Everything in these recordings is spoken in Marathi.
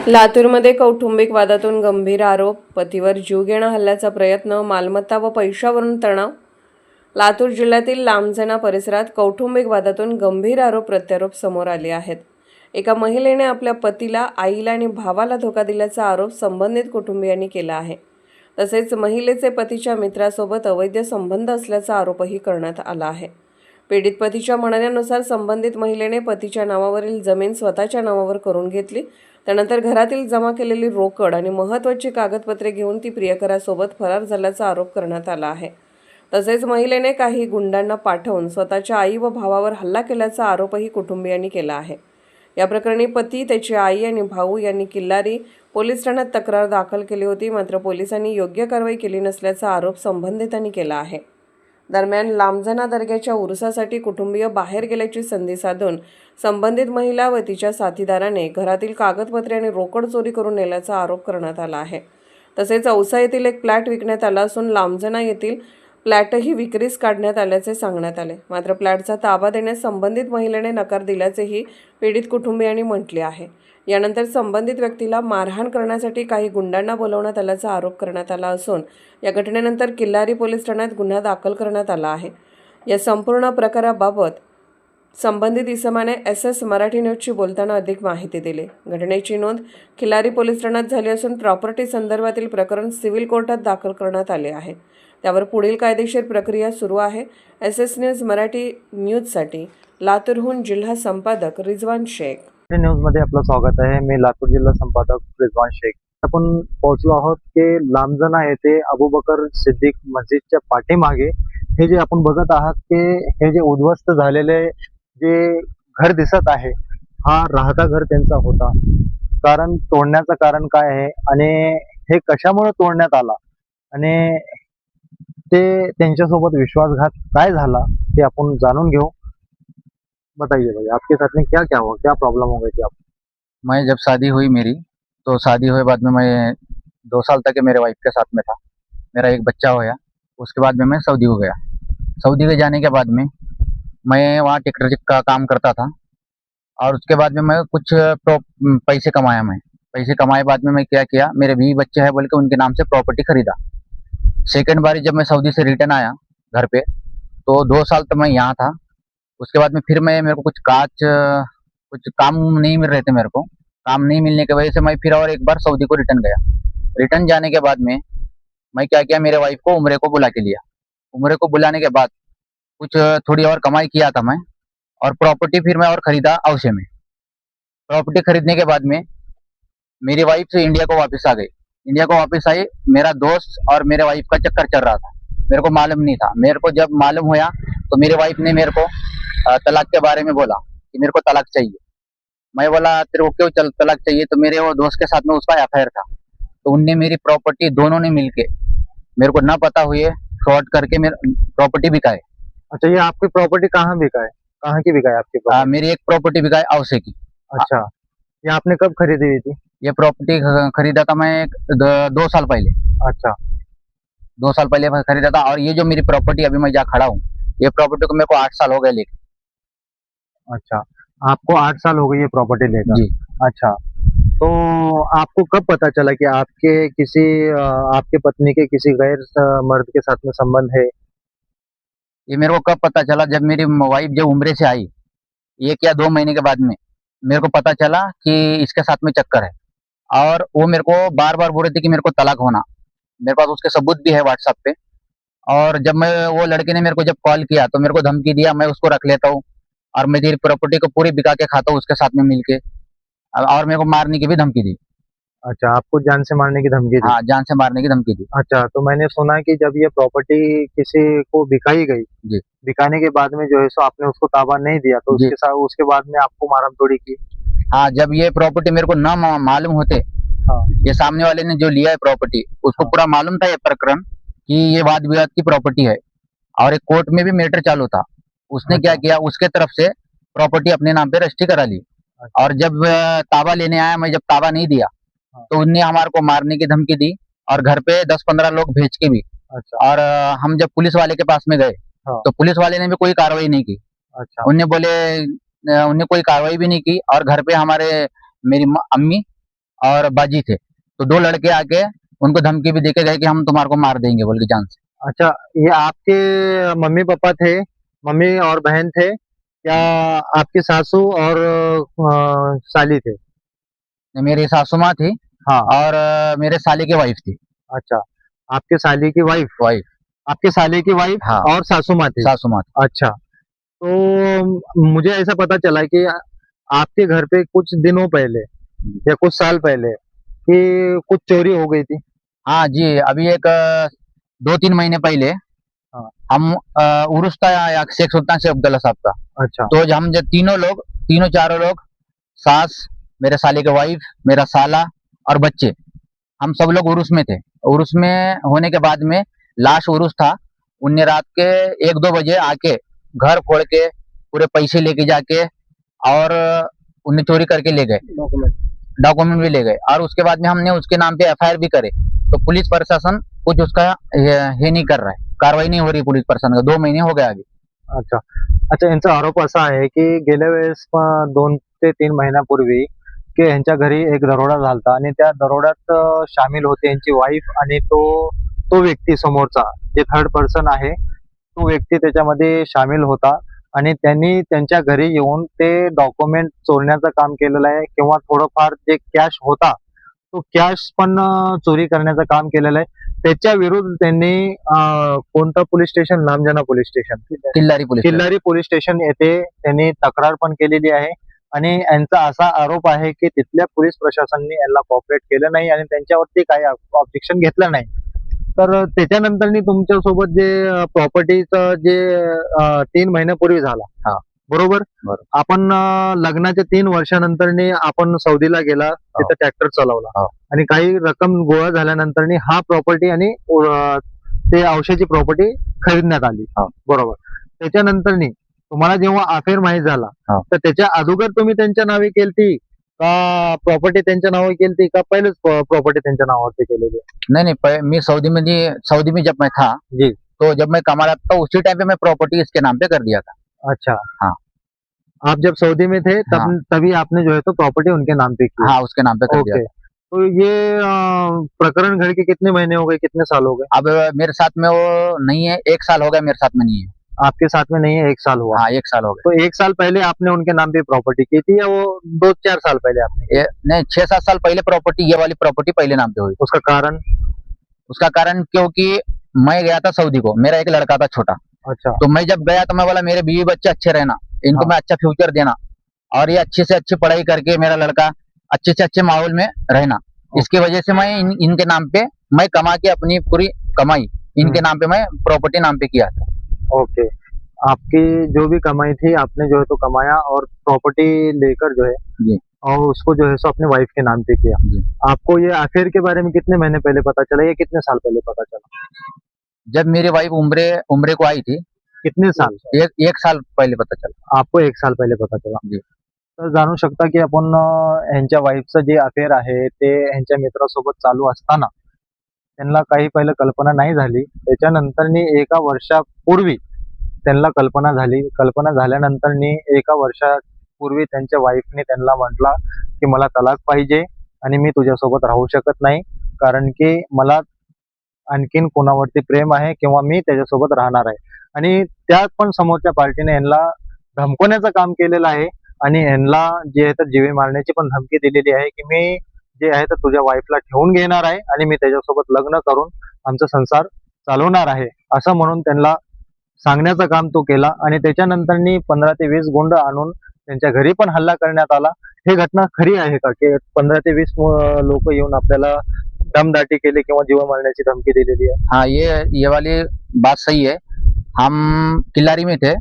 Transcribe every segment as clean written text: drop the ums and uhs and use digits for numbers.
लातूरमध्ये कौटुंबिक वादातून गंभीर आरोप, पतीवर जीवघेणा हल्ल्याचा प्रयत्न, मालमत्ता व पैशावरून तणाव. लातूर जिल्ह्यातील लांबजना परिसरात कौटुंबिक वादातून गंभीर आरोप प्रत्यारोप समोर आले आहेत. एका महिलेने आपल्या पतीला, आईला आणि भावाला धोका दिल्याचा आरोप संबंधित कुटुंबियांनी केला आहे. तसेच महिलेचे पतीच्या मित्रासोबत अवैध संबंध असल्याचा आरोपही करण्यात आला आहे. पीडित पतीच्या म्हणण्यानुसार संबंधित महिलेने पतीच्या नावावरील जमीन स्वतःच्या नावावर करून घेतली. त्यानंतर घरातील जमा केलेली रोकड आणि महत्त्वाची कागदपत्रे घेऊन ती प्रियकरासोबत फरार झाल्याचा आरोप करण्यात आला आहे. तसेच महिलेने काही गुंडांना पाठवून स्वतःच्या आई व भावावर हल्ला केल्याचा आरोपही कुटुंबियांनी केला आहे. या प्रकरणी पती, त्याची आई आणि भाऊ यांनी किल्लारी पोलीस ठाण्यात तक्रार दाखल केली होती. मात्र पोलिसांनी योग्य कारवाई केली नसल्याचा आरोप संबंधितांनी केला आहे. दरम्यान लांबजना दर्ग्याच्या उरुसासाठी कुटुंबीय बाहेर गेल्याची संधी साधून संबंधित महिला व तिच्या साथीदाराने घरातील कागदपत्रे आणि रोकड चोरी करून नेल्याचा आरोप करण्यात आला आहे. तसेच औसा येथील एक फ्लॅट विकण्यात आला असून लांबजना येथील फ्लॅटही विक्रीस काढण्यात आल्याचे सांगण्यात आले. मात्र फ्लॅटचा ताबा देण्यास संबंधित महिलेने नकार दिल्याचेही पीडित कुटुंबियांनी म्हटले आहे. यानंतर संबंधित व्यक्तीला मारहाण करण्यासाठी काही गुंडांना बोलवण्यात आल्याचा आरोप करण्यात आला असून या घटनेनंतर किल्लारी पोलीस ठाण्यात गुन्हा दाखल करण्यात आला आहे. या संपूर्ण प्रकाराबाबत संबंधित इसमाने SS मराठी न्यूजशी बोलताना अधिक माहिती दिली. घटनेची नोंद किल्लारी पोलीस ठाण्यात झाली असून प्रॉपर्टी संदर्भातील प्रकरण सिव्हिल कोर्टात दाखल करण्यात आले आहे. त्यावर पुढील कायदेशीर प्रक्रिया सुरू आहे. SS न्यूज मराठी न्यूजसाठी लातूरहून जिल्हा संपादक रिजवान शेख. न्यूज मध्ये आपलं स्वागत आहे. मी लातूर जिल्हा संपादक रिजवान शेख. आपण पोहोचलो आहोत की लांबजना येथे अबूबकर सिद्दीक मस्जिदच्या पाठीमागे हे जे आपण बघत आहात की हे जे उद्ध्वस्त झालेले जे घर दिसत आहे, हा राहता घर त्यांचा होता. कारण तोडण्याचं कारण काय आहे आणि हे कशामुळे तोडण्यात आला आणि ते त्यांच्यासोबत विश्वासघात काय झाला ते आपण जाणून घेऊ. बताइए भाई, आपके साथ में क्या क्या हुआ, क्या प्रॉब्लम हो गई थी आप? मैं जब शादी हुई मेरी, तो शादी हुए बाद में मैं 2 साल तक मेरे वाइफ के साथ में था। मेरा एक बच्चा हुआ। उसके बाद में मैं सऊदी को गया। सऊदी के जाने के बाद में मैं वहाँ ट्रैक्टर का काम करता था और उसके बाद में मैं कुछ पैसे कमाया। मैं पैसे कमाए बाद में मैं क्या किया, मेरे भी बच्चे हैं बोल के उनके नाम से प्रॉपर्टी खरीदा। सेकेंड बारी जब मैं सऊदी से रिटर्न आया घर पे, तो 2 साल तो मैं यहाँ था। उसके बाद में फिर मेरे को कुछ काम नहीं मिल रहे थे। मेरे को काम नहीं मिलने की वजह से मैं फिर और एक बार सऊदी को रिटर्न गया। रिटर्न जाने के बाद में मैं क्या किया, मेरे वाइफ को उम्रे को बुला के लिया। उम्रे को बुलाने के बाद कुछ थोड़ी और कमाई किया था मैं, और प्रॉपर्टी फिर मैं और खरीदा औसे में। प्रॉपर्टी खरीदने के बाद में मेरी वाइफ से इंडिया को वापस आ गई। इंडिया को वापस आई, मेरा दोस्त और मेरे वाइफ का चक्कर चल रहा था। मेरे को मालूम नहीं था। मेरे को जब मालूम हुआ तो मेरी वाइफ ने मेरे को तलाक के बारे में बोला कि मेरे को तलाक चाहिए। मैं बोला तेरे को क्यों तलाक चाहिए, तो मेरे वो दोस्त के साथ में उसका FIR था। तो उनने मेरी प्रॉपर्टी दोनों ने मिलके मेरे को ना पता हुए फ्रॉड करके मेरी प्रॉपर्टी बिकाए। अच्छा, ये आपकी प्रॉपर्टी कहाँ बिका है, कहाँ की बिका है आपकी प्रॉपर्टी? मेरी एक प्रॉपर्टी बिकाए औसे की। अच्छा, ये आपने कब खरीदी हुई थी? ये प्रॉपर्टी खरीदा था मैं 2 साल पहले। अच्छा, 2 साल पहले मैं खरीदा था। और ये जो मेरी प्रॉपर्टी अभी मैं जहाँ खड़ा हूँ, ये प्रॉपर्टी को मेरे को 8 साल हो गए लेके। अच्छा, आपको 8 साल हो गई ये प्रॉपर्टी लेकर? जी। अच्छा, तो आपको कब पता चला कि आपके पत्नी के किसी गैर मर्द के साथ में संबंध है? ये मेरे को कब पता चला, जब मेरी वाइफ जब उम्रे से आई 1 या 2 महीने के बाद में मेरे को पता चला कि इसके साथ में चक्कर है। और वो मेरे को बार बार बोल रही थी कि मेरे को तलाक होना। मेरे पास उसके सबूत भी है व्हाट्सएप पे। और जब वो लड़के ने मेरे को जब कॉल किया तो मेरे को धमकी दिया, मैं उसको रख लेता हूँ और मैं तेरी प्रॉपर्टी को पूरी बिका के खाता हूँ उसके साथ में मिलके। और मेरे को मारने की भी धमकी दी। अच्छा, आपको जान से मारने की धमकी दी? हाँ, जान से मारने की धमकी दी। अच्छा, तो मैंने सुना कि जब ये प्रॉपर्टी किसी को बिकाई गई, जी। बिकाने के बाद में जो है सो आपने उसको ताबा नहीं दिया, तो उसके बाद में आपको मारम तोड़ी की? हाँ, जब ये प्रॉपर्टी मेरे को ना मालूम होते, हाँ, ये सामने वाले ने जो लिया है प्रॉपर्टी, उसको पूरा मालूम था ये प्रकरण कि ये वाद विवाद की प्रॉपर्टी है और एक कोर्ट में भी मैटर चालू था। उसने क्या किया, उसके तरफ से प्रॉपर्टी अपने नाम पे रजिस्ट्री करा ली। और जब ताबा लेने आया, मैं जब ताबा नहीं दिया तो उनने हमारे को मारने की धमकी दी और घर पे 10-15 लोग भेज के भी। अच्छा, और हम जब पुलिस वाले के पास में गए तो पुलिस वाले ने भी कोई कार्रवाई नहीं की। अच्छा, उन्हें कोई कार्रवाई भी नहीं की। और घर पे हमारे मेरी अम्मी और बाजी थे। तो 2 लड़के आके उनको धमकी भी देके गए कि हम तुम्हारे को मार देंगे बोल के जान से। अच्छा, ये आपके मम्मी पापा थे, मम्मी और बहन थे, या आपकी सासू और साली थे? मेरी सासू माँ थी हाँ। और मेरे साले की वाइफ थी। अच्छा, आपके साली की वाइफ, वाइफ, आपके साले की वाइफ हाँ, और सासू माँ थी। सासू माँ थी। अच्छा, तो मुझे ऐसा पता चला कि आपके घर पे कुछ दिनों पहले या कुछ साल पहले कि कुछ चोरी हो गई थी। हाँ जी, अभी एक 2-3 महीने पहले हाँ। हम उर्स था या शेख सुल्तान शेख अब्दुल्ला साहब का। अच्छा। तो हम जब तीनों चारों लोग, सास, मेरे साले के वाइफ, मेरा साला और बच्चे, हम सब लोग उर्स में थे। उर्स में होने के बाद में लास्ट उर्स था, उनने रात के 1-2 बजे आके घर फोड़ के पूरे पैसे लेके जाके और उन्हें चोरी करके ले गए, डॉक्यूमेंट भी ले गए। और उसके बाद में हमने उसके नाम पे एफआईआर भी करे। तो पुलिस प्रशासन कुछ उसका ये नहीं कर रहा है, कारवाई नहीं हो रही पुलिस प्रशासन का। 2 महीने हो गए अभी। अच्छा, अच्छा, यांचा आरोप असा आहे की गेल्या वेळेस 2 ते 3 महिन्यापूर्वी की यांच्या घरी एक दरोडा झालता आणि त्या दरोड्यात शामिल होते यांची वाईफ आणि तो व्यक्ती समोरचा जे थर्ड पर्सन आहे, तो व्यक्ती त्याच्यामध्ये शामिल होता आणि त्यांनी त्यांच्या घरी येऊन ते डॉक्युमेंट चोरण्याचं काम केलेलं आहे किंवा थोडंफार जे कॅश होता, तो कॅश पण चोरी करण्याचं काम केलेलं आहे. त्याच्या विरुद्ध त्यांनी कोणतं police station? Lamjana police station, Killari police station येथे त्यांनी तक्रार पण केलेली आहे आणि यांचा असा आरोप आहे की तिथल्या पोलीस प्रशासनाने यांना कॉपरेट केलं नाही आणि त्यांच्यावरती काही ऑब्जेक्शन घेतलं नाही. तर त्याच्यानंतर तुमच्यासोबत जे प्रॉपर्टीचं जे 3 महिन्यापूर्वी झाला, हा. बरोबर, आपण लग्नाच्या 3 वर्षानंतर आपण सौदीला गेला, तिथं ट्रॅक्टर चालवला आणि काही रक्कम गोळा झाल्यानंतर हा प्रॉपर्टी आणि ते औषधाची प्रॉपर्टी खरीदण्यात आली, बरोबर. त्याच्यानंतर तुम्हाला जेव्हा अफेअर माहीत झाला तर त्याच्या अगोदर तुम्ही त्यांच्या नावे केलती का प्रॉपर्टी त्यांच्या नावे केलती का पहिलेच प्रॉपर्टी त्यांच्या नावावरती केलेली? नहीं, मैं सऊदी में जब मैं था जी, तो जब मैं कमा रहा था उसी टाइम पे मैं प्रॉपर्टी इसके नाम पे कर दिया था। अच्छा, हाँ। आप जब सऊदी में थे हाँ। तभी आपने जो है तो प्रॉपर्टी उनके नाम पे की? हाँ, उसके नाम पे कर दिया ओके, था। तो ये प्रकरण घड़ के कितने महीने हो गए, कितने साल हो गए? अब मेरे साथ में वो नहीं है, 1 साल हो गया मेरे साथ में नहीं है। आपके साथ में नहीं है, 1 साल हुआ। हाँ, 1 साल हो गया। तो 1 साल पहले आपने उनके नाम पे प्रॉपर्टी की थी या वो 2-4 साल पहले आपने? नहीं, 6-7 साल पहले प्रॉपर्टी, ये वाली प्रॉपर्टी पहले नाम पे हुई। उसका कारण? उसका कारण क्योंकि मैं गया था सऊदी को, मेरा एक लड़का था छोटा। अच्छा, तो मैं जब गया तो मैं बोला मेरे बीवी बच्चे अच्छे रहना, इनको हाँ। मैं अच्छा फ्यूचर देना और ये अच्छे से अच्छी पढ़ाई करके मेरा लड़का अच्छे से अच्छे माहौल में रहना। इसकी वजह से मैं इनके नाम पे मैं कमा के अपनी पूरी कमाई इनके नाम पे मैं प्रॉपर्टी नाम पे किया था। ओके, आपकी जो भी कमाई थी आपने जो है तो कमाया और प्रॉपर्टी लेकर जो है जी। और उसको जो है सो अपने वाइफ के नाम पे किया। जी। आपको ये अफेयर के बारे में कितने महीने पहले पता चला या कितने साल पहले पता चला? जब मेरी वाइफ उम्रे को आई थी, कितने साल? एक साल पहले पता चला। आपको 1 साल पहिले पता चला. जी. तर जाणू शकता की आपण ह्यांच्या वाईफचं जे अफेअर आहे ते ह्यांच्या मित्रासोबत चालू असताना त्यांना काही पहिलं कल्पना नाही झाली. त्याच्यानंतरनी एका वर्षापूर्वी त्यांना कल्पना झाली. कल्पना झाल्यानंतरनी एका वर्षापूर्वी त्यांच्या वाईफने त्यांना म्हटला की मला तलाक पाहिजे आणि मी तुझ्यासोबत राहू शकत नाही कारण की मला आणखीन कोणावरती प्रेम आहे किंवा मी त्याच्यासोबत राहणार आहे. आणि त्या पण समोरच्या पार्टीने यांना धमकवण्याचं काम केलेलं आहे आणि यांना जे आहे तर जीवे मारण्याची पण धमकी दिलेली आहे की मी जे आहे तर तुझ्या वाईफला ठेवून घेणार आहे आणि मी त्याच्यासोबत लग्न करून आमचा संसार चालवणार आहे असं म्हणून त्यांना सांगण्याचं काम तो केला. आणि त्याच्यानंतरनी 15 ते 20 गुंड आणून त्यांच्या घरी पण हल्ला करण्यात आला. हे घटना खरी आहे का की 15 ते 20 लोक येऊन आपल्याला दमदाटी केली किंवा जीव मारण्याची धमकी दिलेली आहे? हाँ, ये वाली बात सही है। हम किल्लारी में थे,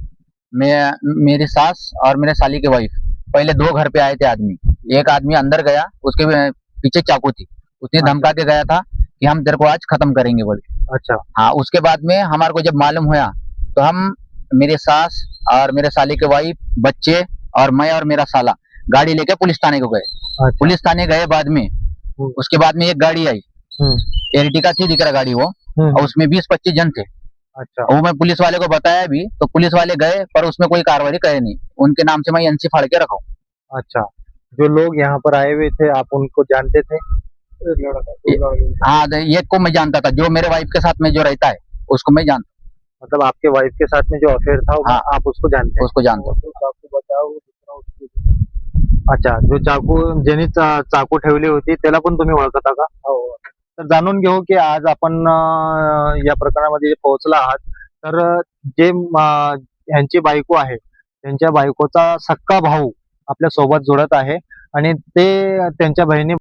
मेरी सास और मेरे साली की वाइफ पहले 2 घर पे आए थे आदमी। एक आदमी अंदर गया, उसके पीछे चाकू थी, उसने धमका के गया था कि हम तेरे को आज खत्म करेंगे बोल के। अच्छा. हाँ, उसके बाद में हमारे को जब मालूम हुआ तो हम मेरे सास और मेरे साली के वाइफ, बच्चे और मैं और मेरा साला गाड़ी लेके पुलिस थाने को गए। अच्छा. पुलिस थाने गए बाद में, उसके बाद में एक गाड़ी आई, एर्टिगा थी दिख रहा गाड़ी वो, और उसमें 20-25 जन थे। अच्छा. वो मैं पुलिस वाले को बताया भी तो पुलिस वाले गए पर उसमें कोई कार्रवाई करे नहीं, उनके नाम से मैं एनसी फाड़ के रखा हूँ। अच्छा. जो लोग यहाँ पर आए हुए थे आप उनको जानते थे? हाँ, एक को मैं जानता था, जो मेरे वाइफ के साथ में जो रहता है उसको मैं जानता मतलब आपके वाइफ के साथ में जो अफेयर था वो हाँ। आप उसको जानते हूँ, उसको जानता हूँ। अच्छा, जो ज्यांनी चाकू ठेवली होती त्याला पण तुम्ही ओळखता का? तर जाणून घेऊ की आज आपण या प्रकरणामध्ये जे पोहोचला आहात तर जे यांची बायको आहे त्यांच्या बायकोचा सक्का भाऊ आपल्या सोबत जोडत आहे आणि ते त्यांच्या बहिणी